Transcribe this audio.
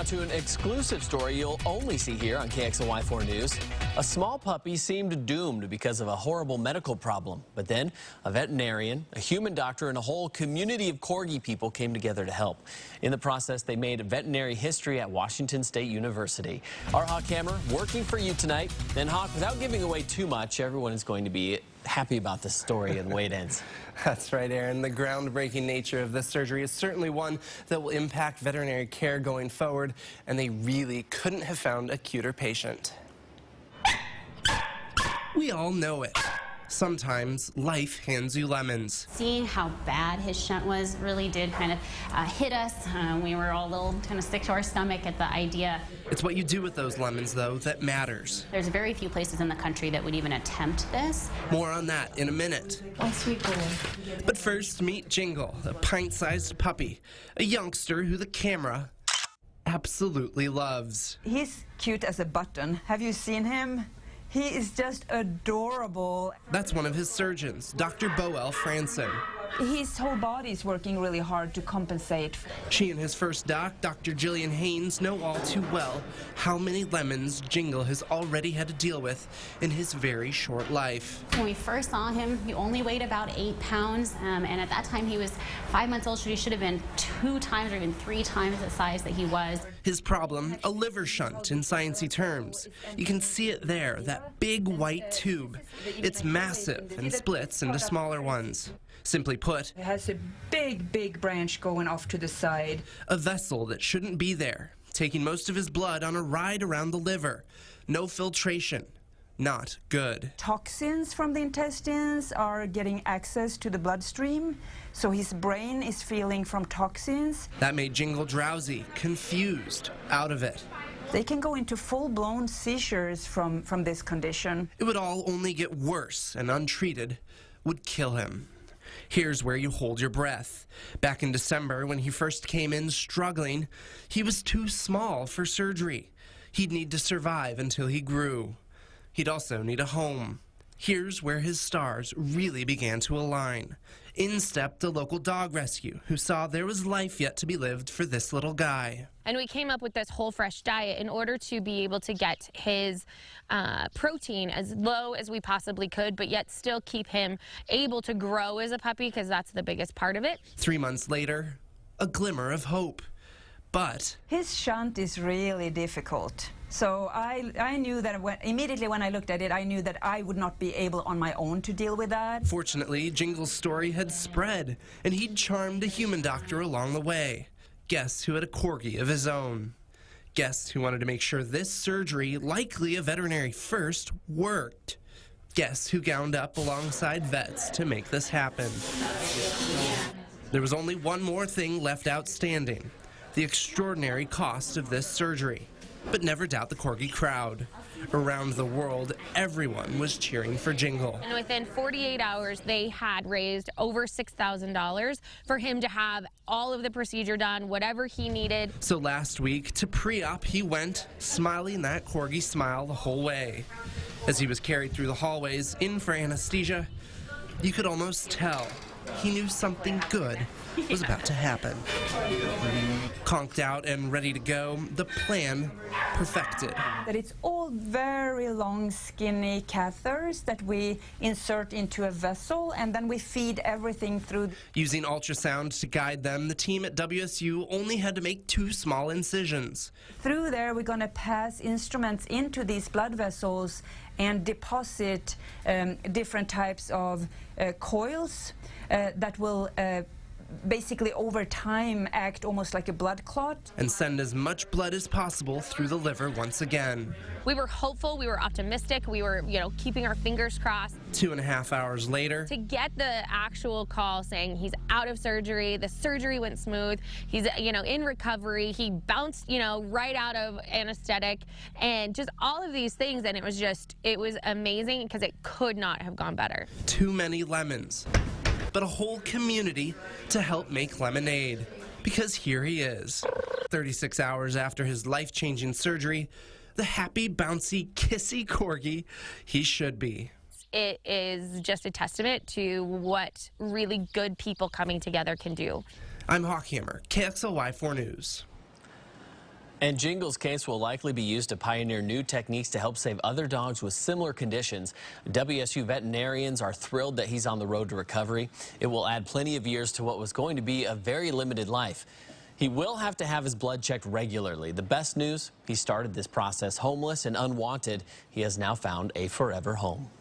Now to an exclusive story you'll only see here on KXLY4 News. A small puppy seemed doomed because of a horrible medical problem. But then a veterinarian, a human doctor, and a whole community of corgi people came together to help. In the process, they made veterinary history at Washington State University. Our Hawk Hammer working for you tonight. And Hawk, without giving away too much, everyone is going to be happy about this story and the way it ends. That's right, Aaron. The groundbreaking nature of this surgery is certainly one that will impact veterinary care going forward, and they really couldn't have found a cuter patient. We all know it. Sometimes life hands you lemons. Seeing how bad his shunt was really did kind of hit us. We were all a little kind of sick to our stomach at the idea. It's what you do with those lemons, though, that matters. There's very few places in the country that would even attempt this. More on that in a minute. Oh, sweet boy. But first, meet Jingle, a pint-sized puppy, a youngster who the camera absolutely loves. He's cute as a button. Have you seen him? He is just adorable. That's one of his surgeons, Dr. Boel Franson. His whole body is working really hard to compensate. She and his first doc, Dr. Jillian Haynes, know all too well how many lemons Jingle has already had to deal with in his very short life. When we first saw him, he only weighed about 8 pounds, and at that time he was 5 months old, so he should have been 2 times or even 3 times the size that he was. His problem, a liver shunt in sciencey terms. You can see it there, that big white tube. It's massive and splits into smaller ones. Simply put, It has a big branch going off to the side. a vessel that shouldn't be there, taking most of his blood on a ride around the liver. No filtration. Not good. Toxins from the intestines are getting access to the bloodstream, so his brain is feeling from toxins. That made Jingle drowsy, confused, out of it. They can go into full-blown seizures from this condition. It would all only get worse, and untreated would kill him. Here's where you hold your breath. Back in December, when he first came in struggling, he was too small for surgery. He'd need to survive until he grew. He'd also need a home. Here's where his stars really began to align. In stepped a local dog rescue who saw there was life yet to be lived for this little guy. And we came up with this whole fresh diet in order to be able to get his protein as low as we possibly could, but yet still keep him able to grow as a puppy, because that's the biggest part of it. 3 months later, a glimmer of hope. But His shunt is really difficult. So I knew that immediately when I looked at it, I knew that I would not be able on my own to deal with that. fortunately, Jingle's story had spread, and he'd charmed a human doctor along the way. Guess who had a corgi of his own? Guess who wanted to make sure this surgery, likely a veterinary first, worked? Guess who gowned up alongside vets to make this happen? There was only one more thing left outstanding: the extraordinary cost of this surgery. But never doubt the corgi crowd. Around the world, everyone was cheering for Jingle. And within 48 hours, they had raised over $6,000 for him to have all of the procedure done, whatever he needed. So last week, to pre-op, he went, smiling that corgi smile the whole way. As he was carried through the hallways, in for anesthesia, you could almost tell he knew something good was about to happen. Conked out and ready to go, the plan perfected. That it's all very long, skinny catheters that we insert into a vessel, and then we feed everything through. Using ultrasound to guide them, the team at WSU only had to make 2 small incisions. Through there, we're going to pass instruments into these blood vessels and deposit different types of coils that will basically over time act almost like a blood clot. And send as much blood as possible through the liver once again. We were hopeful, we were optimistic, we were, keeping our fingers crossed. 2.5 hours later, To get the actual call saying he's out of surgery, the surgery went smooth, he's, in recovery, he bounced, right out of anesthetic, and just all of these things, and it was amazing because it could not have gone better. too many lemons. But a whole community to help make lemonade. Because here he is, 36 hours after his life-changing surgery, the happy, bouncy, kissy corgi he should be. It is just a testament to what really good people coming together can do. I'm Hawk Hammer, KXLY4 News. And Jingle's case will likely be used to pioneer new techniques to help save other dogs with similar conditions. WSU veterinarians are thrilled that he's on the road to recovery. It will add plenty of years to what was going to be a very limited life. He will have to have his blood checked regularly. The best news, he started this process homeless and unwanted. He has now found a forever home.